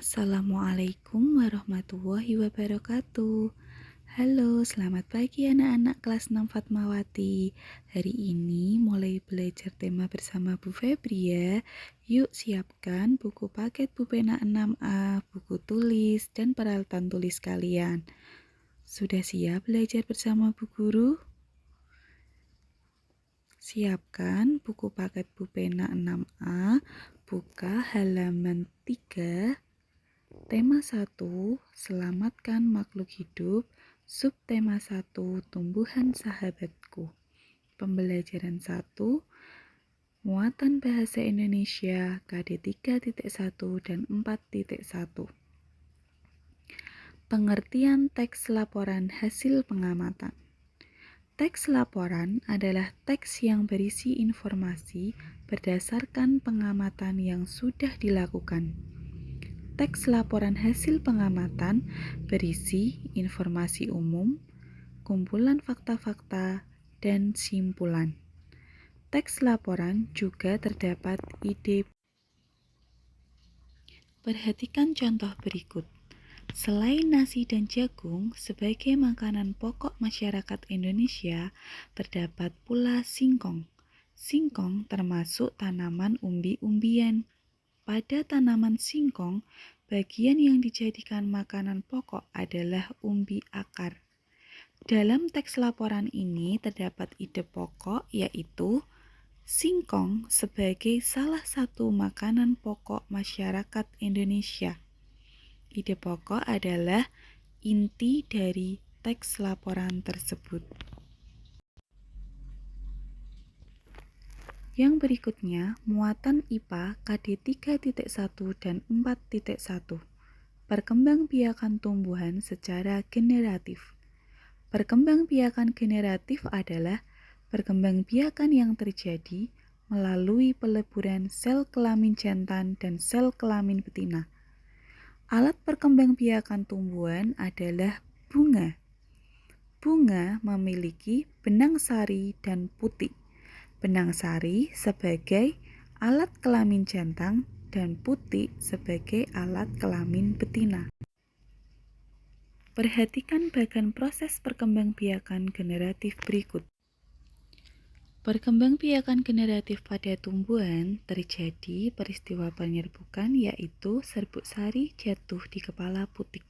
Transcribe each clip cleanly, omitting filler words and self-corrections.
Assalamualaikum warahmatullahi wabarakatuh. Halo, selamat pagi anak-anak kelas 6 Fatmawati. Hari ini mulai belajar tema bersama Bu Febri ya. Yuk siapkan buku paket pulpena 6A, buku tulis, dan peralatan tulis kalian. Sudah siap belajar bersama Bu Guru? Siapkan buku paket pulpena 6A, buka halaman 3. Tema 1, selamatkan makhluk hidup. Subtema 1, tumbuhan sahabatku. Pembelajaran 1, muatan bahasa Indonesia KD 3.1 dan 4.1. Pengertian teks laporan hasil pengamatan. Teks laporan adalah teks yang berisi informasi berdasarkan pengamatan yang sudah dilakukan. Teks laporan hasil pengamatan berisi informasi umum, kumpulan fakta-fakta, dan simpulan. Teks laporan juga terdapat ide. Perhatikan contoh berikut. Selain nasi dan jagung sebagai makanan pokok masyarakat Indonesia, terdapat pula singkong. Singkong termasuk tanaman umbi-umbian. Pada tanaman singkong, bagian yang dijadikan makanan pokok adalah umbi akar. Dalam teks laporan ini terdapat ide pokok, yaitu singkong sebagai salah satu makanan pokok masyarakat Indonesia. Ide pokok adalah inti dari teks laporan tersebut. Yang berikutnya, muatan IPA KD 3.1 dan 4.1. Perkembangbiakan tumbuhan secara generatif. Perkembangbiakan generatif adalah perkembangbiakan yang terjadi melalui peleburan sel kelamin jantan dan sel kelamin betina. Alat perkembangbiakan tumbuhan adalah bunga. Bunga memiliki benang sari dan putik. Benang sari sebagai alat kelamin jantan dan putik sebagai alat kelamin betina. Perhatikan bagian proses perkembangbiakan generatif berikut. Perkembangbiakan generatif pada tumbuhan terjadi peristiwa penyerbukan, yaitu serbuk sari jatuh di kepala putik.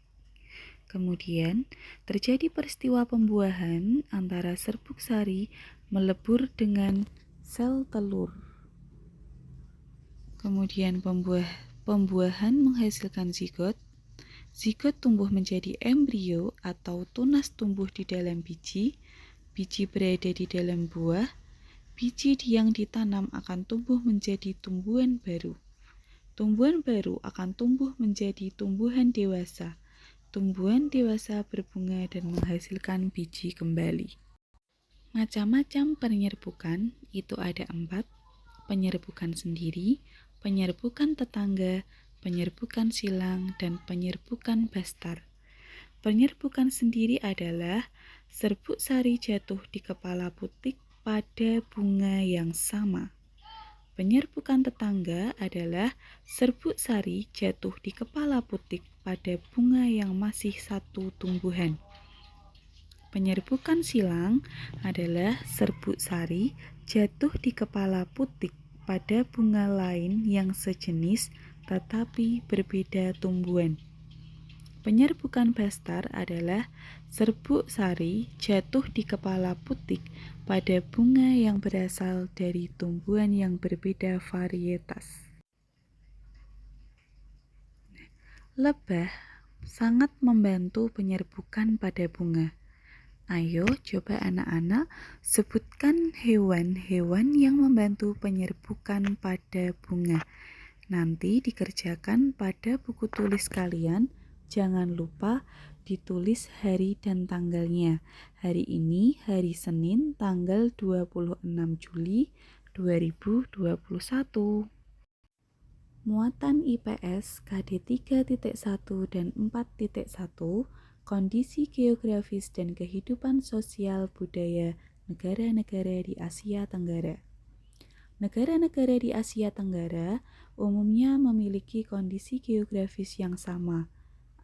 Kemudian terjadi peristiwa pembuahan antara serbuk sari melebur dengan sel telur. Kemudian pembuahan menghasilkan zigot. Zigot tumbuh menjadi embrio atau tunas tumbuh di dalam biji. Biji berada di dalam buah. Biji yang ditanam akan tumbuh menjadi tumbuhan baru. Tumbuhan baru akan tumbuh menjadi tumbuhan dewasa. Tumbuhan dewasa berbunga dan menghasilkan biji kembali. Macam-macam penyerbukan itu ada 4, penyerbukan sendiri, penyerbukan tetangga, penyerbukan silang, dan penyerbukan bastar. Penyerbukan sendiri adalah serbuk sari jatuh di kepala putik pada bunga yang sama. Penyerbukan tetangga adalah serbuk sari jatuh di kepala putik pada bunga yang masih satu tumbuhan. Penyerbukan silang adalah serbuk sari jatuh di kepala putik pada bunga lain yang sejenis tetapi berbeda tumbuhan. Penyerbukan bastar adalah serbuk sari jatuh di kepala putik pada bunga yang berasal dari tumbuhan yang berbeda varietas. Lebah sangat membantu penyerbukan pada bunga. Ayo coba anak-anak sebutkan hewan-hewan yang membantu penyerbukan pada bunga. Nanti dikerjakan pada buku tulis kalian. Jangan lupa ditulis hari dan tanggalnya. Hari ini hari Senin tanggal 26 Juli 2021. Muatan IPS KD 3.1 dan 4.1, kondisi geografis dan kehidupan sosial budaya negara-negara di Asia Tenggara. Negara-negara di Asia Tenggara umumnya memiliki kondisi geografis yang sama.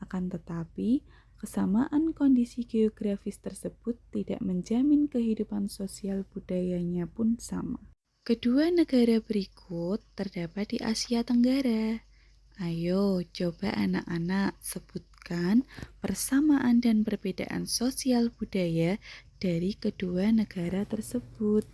Akan tetapi, kesamaan kondisi geografis tersebut tidak menjamin kehidupan sosial budayanya pun sama. Kedua negara berikut terdapat di Asia Tenggara. Ayo, coba anak-anak sebutkan persamaan dan perbedaan sosial budaya dari kedua negara tersebut.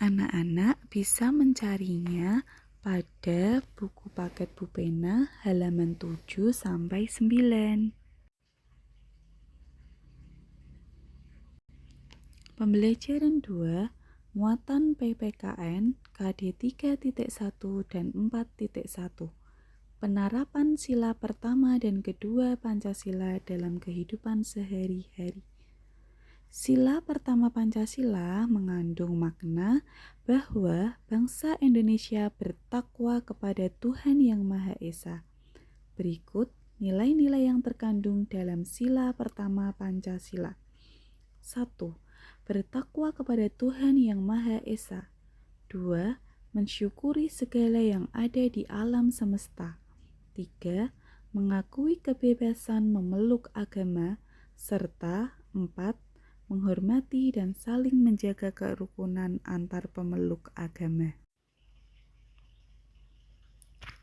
Anak-anak bisa mencarinya pada buku paket Bu Pena halaman 7 sampai 9. Pembelajaran 2, muatan PPKN KD 3.1 dan 4.1. Penerapan sila pertama dan kedua Pancasila dalam kehidupan sehari-hari. Sila pertama Pancasila mengandung makna bahwa bangsa Indonesia bertakwa kepada Tuhan Yang Maha Esa. Berikut nilai-nilai yang terkandung dalam sila pertama Pancasila. 1. Bertakwa kepada Tuhan Yang Maha Esa. 2. Mensyukuri segala yang ada di alam semesta. 3. Mengakui kebebasan memeluk agama. Serta 4. Menghormati dan saling menjaga kerukunan antar pemeluk agama.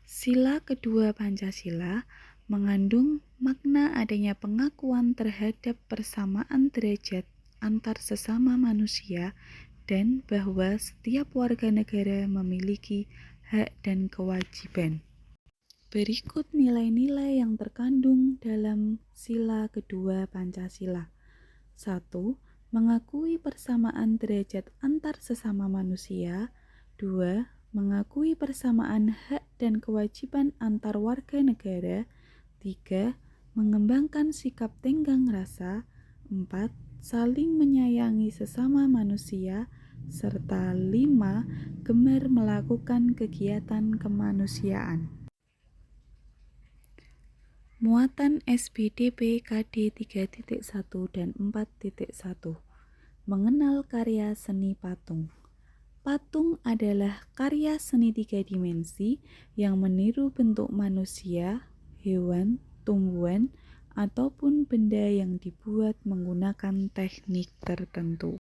Sila kedua Pancasila mengandung makna adanya pengakuan terhadap persamaan derajat antar sesama manusia dan bahwa setiap warga negara memiliki hak dan kewajiban. Berikut nilai-nilai yang terkandung dalam sila kedua Pancasila. 1. Mengakui persamaan derajat antar sesama manusia. 2. Mengakui persamaan hak dan kewajiban antar warga negara. 3. Mengembangkan sikap tenggang rasa. 4. Saling menyayangi sesama manusia. Serta 5. Gemar melakukan kegiatan kemanusiaan. Muatan SBDP KD 3.1 dan 4.1. Mengenal karya seni patung. Patung adalah karya seni 3 dimensi yang meniru bentuk manusia, hewan, tumbuhan, ataupun benda yang dibuat menggunakan teknik tertentu.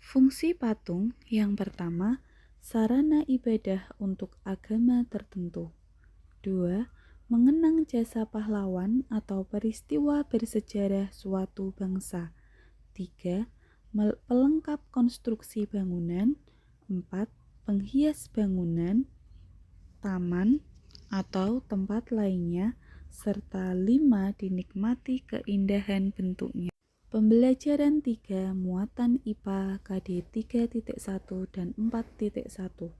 Fungsi patung yang pertama, sarana ibadah untuk agama tertentu. 2. Mengenang jasa pahlawan atau peristiwa bersejarah suatu bangsa. 3. Pelengkap konstruksi bangunan. 4. Penghias bangunan, taman, atau tempat lainnya. Serta 5. Dinikmati keindahan bentuknya. Pembelajaran 3, muatan IPA KD 3.1 dan 4.1.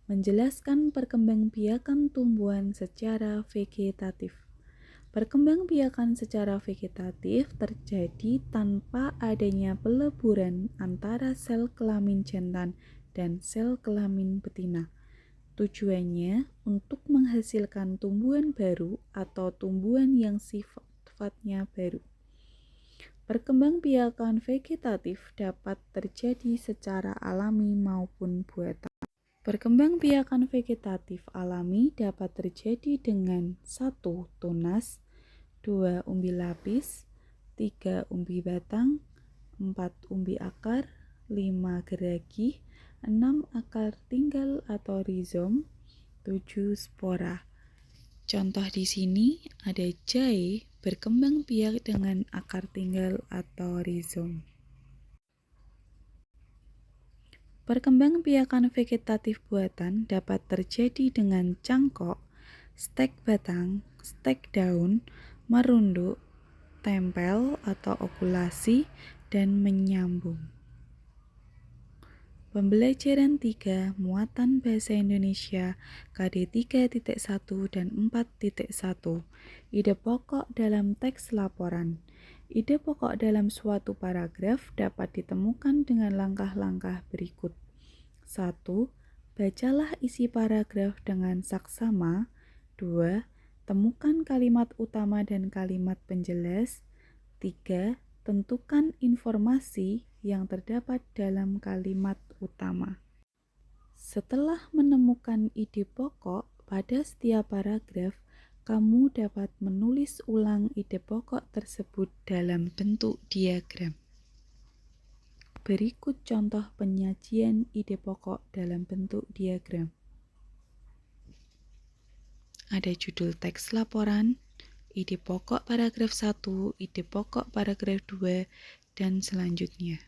Menjelaskan perkembangbiakan tumbuhan secara vegetatif. Perkembangbiakan secara vegetatif terjadi tanpa adanya peleburan antara sel kelamin jantan dan sel kelamin betina. Tujuannya untuk menghasilkan tumbuhan baru atau tumbuhan yang sifatnya baru. Perkembangbiakan vegetatif dapat terjadi secara alami maupun buatan. Perkembangbiakan vegetatif alami dapat terjadi dengan 1. Tunas, 2. Umbi lapis, 3. Umbi batang, 4. Umbi akar, 5. Geragi, 6. Akar tinggal atau rizom, 7. Spora. Contoh di sini ada jahe berkembang biak dengan akar tinggal atau rizom. Perkembangbiakan vegetatif buatan dapat terjadi dengan cangkok, stek batang, stek daun, merunduk, tempel atau okulasi, dan menyambung. Pembelajaran 3, muatan bahasa Indonesia KD 3.1 dan 4.1. Ide pokok dalam teks laporan. Ide pokok dalam suatu paragraf dapat ditemukan dengan langkah-langkah berikut. 1. Bacalah isi paragraf dengan saksama. 2. Temukan kalimat utama dan kalimat penjelas. 3. Tentukan informasi yang terdapat dalam kalimat utama. Setelah menemukan ide pokok pada setiap paragraf, kamu dapat menulis ulang ide pokok tersebut dalam bentuk diagram. Berikut contoh penyajian ide pokok dalam bentuk diagram. Ada judul teks laporan, ide pokok paragraf 1, ide pokok paragraf 2, dan selanjutnya.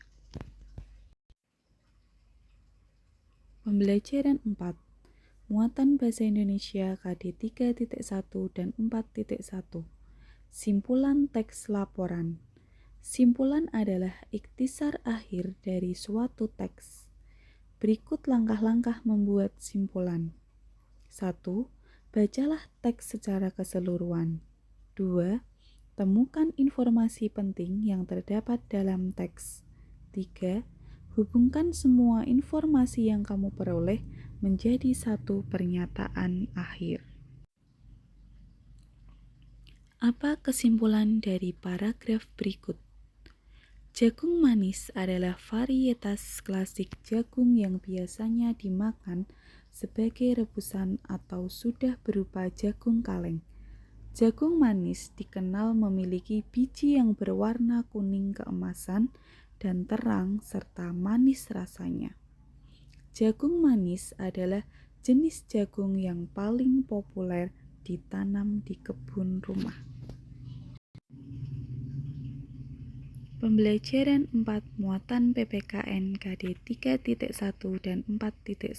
Pembelajaran 4. Muatan Bahasa Indonesia KD 3.1 dan 4.1. Simpulan teks laporan. Simpulan adalah ikhtisar akhir dari suatu teks. Berikut langkah-langkah membuat simpulan. 1. Bacalah teks secara keseluruhan. 2. Temukan informasi penting yang terdapat dalam teks. 3. Hubungkan semua informasi yang kamu peroleh menjadi satu pernyataan akhir. Apa kesimpulan dari paragraf berikut? Jagung manis adalah varietas klasik jagung yang biasanya dimakan sebagai rebusan atau sudah berupa jagung kaleng. Jagung manis dikenal memiliki biji yang berwarna kuning keemasan dan terang serta manis rasanya. Jagung manis adalah jenis jagung yang paling populer ditanam di kebun rumah. Pembelajaran 4 muatan PPKN KD 3.1 dan 4.1.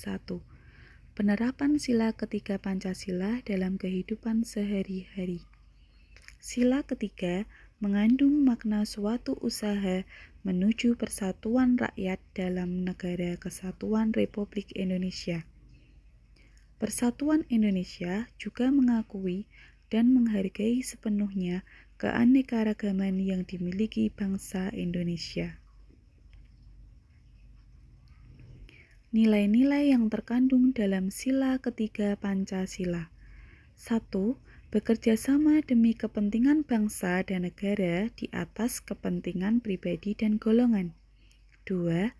Penerapan sila ketiga Pancasila dalam kehidupan sehari-hari. Sila ketiga mengandung makna suatu usaha menuju persatuan rakyat dalam Negara Kesatuan Republik Indonesia. Persatuan Indonesia juga mengakui dan menghargai sepenuhnya keanekaragaman yang dimiliki bangsa Indonesia. Nilai-nilai yang terkandung dalam sila ketiga Pancasila. 1. Bekerja sama demi kepentingan bangsa dan negara di atas kepentingan pribadi dan golongan. 2.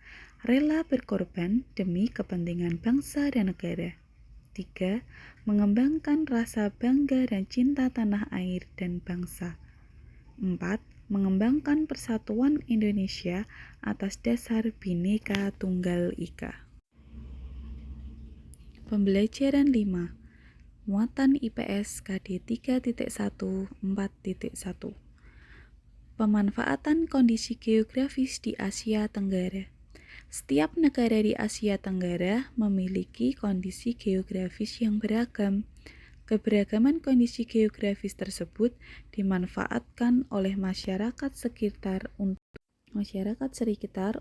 Rela berkorban demi kepentingan bangsa dan negara. 3. Mengembangkan rasa bangga dan cinta tanah air dan bangsa. 4. Mengembangkan persatuan Indonesia atas dasar Bhinneka Tunggal Ika. Pembelajaran 5. Muatan IPS KD 3.1 4.1. Pemanfaatan kondisi geografis di Asia Tenggara. Setiap negara di Asia Tenggara memiliki kondisi geografis yang beragam. Keberagaman kondisi geografis tersebut dimanfaatkan oleh masyarakat sekitar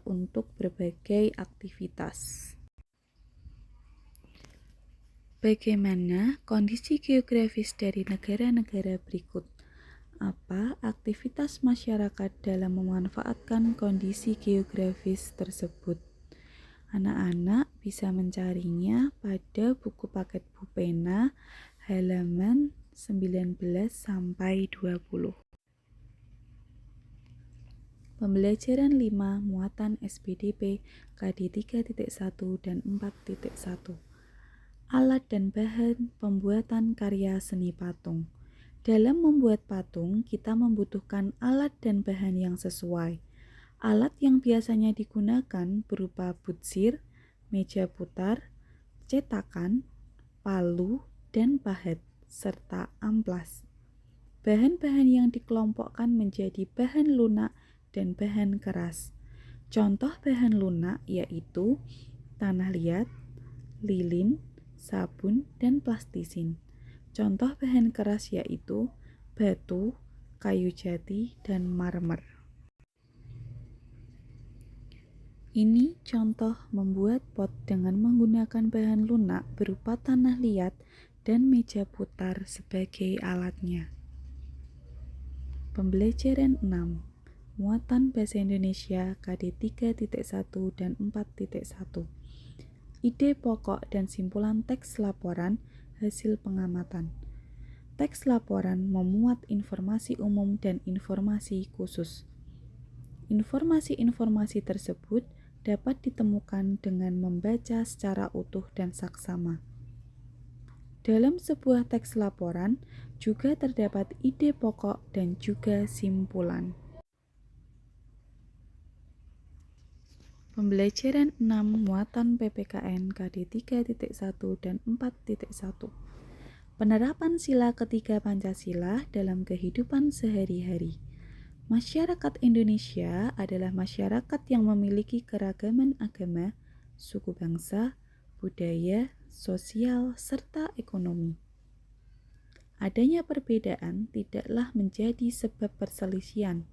untuk berbagai aktivitas. Bagaimana kondisi geografis dari negara-negara berikut? Apa aktivitas masyarakat dalam memanfaatkan kondisi geografis tersebut? Anak-anak bisa mencarinya pada buku paket Bu Pena halaman 19-20. Pembelajaran 5 muatan SPDP KD 3.1 dan 4.1. Alat dan bahan pembuatan karya seni patung. Dalam membuat patung, kita membutuhkan alat dan bahan yang sesuai. Alat yang biasanya digunakan berupa butsir, meja putar, cetakan, palu, dan pahat, serta amplas. Bahan-bahan yang dikelompokkan menjadi bahan lunak dan bahan keras. Contoh bahan lunak yaitu tanah liat, lilin, sabun, dan plastisin. Contoh bahan keras yaitu batu, kayu jati, dan marmer. Ini contoh membuat pot dengan menggunakan bahan lunak berupa tanah liat dan meja putar sebagai alatnya. Pembelajaran 6. Muatan Bahasa Indonesia KD 3.1 dan 4.1. Ide pokok dan simpulan teks laporan hasil pengamatan. Teks laporan memuat informasi umum dan informasi khusus. Informasi-informasi tersebut dapat ditemukan dengan membaca secara utuh dan saksama. Dalam sebuah teks laporan juga terdapat ide pokok dan juga simpulan. Pembelajaran 6 muatan PPKN KD 3.1 dan 4.1. Penerapan sila ketiga Pancasila dalam kehidupan sehari-hari. Masyarakat Indonesia adalah masyarakat yang memiliki keragaman agama, suku bangsa, budaya, sosial, serta ekonomi. Adanya perbedaan tidaklah menjadi sebab perselisihan,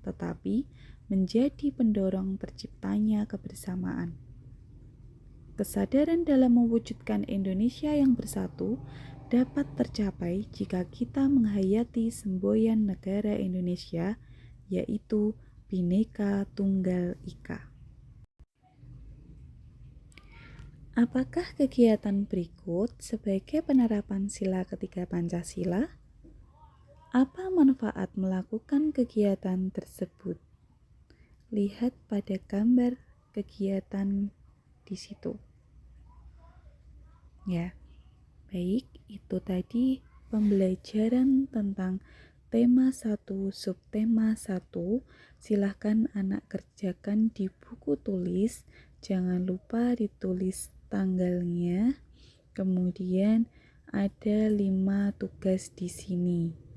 tetapi menjadi pendorong terciptanya kebersamaan. Kesadaran dalam mewujudkan Indonesia yang bersatu dapat tercapai jika kita menghayati semboyan negara Indonesia, yaitu Bhinneka Tunggal Ika. Apakah kegiatan berikut sebagai penerapan sila ketiga Pancasila? Apa manfaat melakukan kegiatan tersebut? Lihat pada gambar kegiatan di situ. Ya, baik, itu tadi pembelajaran tentang tema 1, subtema 1. Silahkan anak kerjakan di buku tulis. Jangan lupa ditulis tanggalnya. Kemudian ada 5 tugas di sini.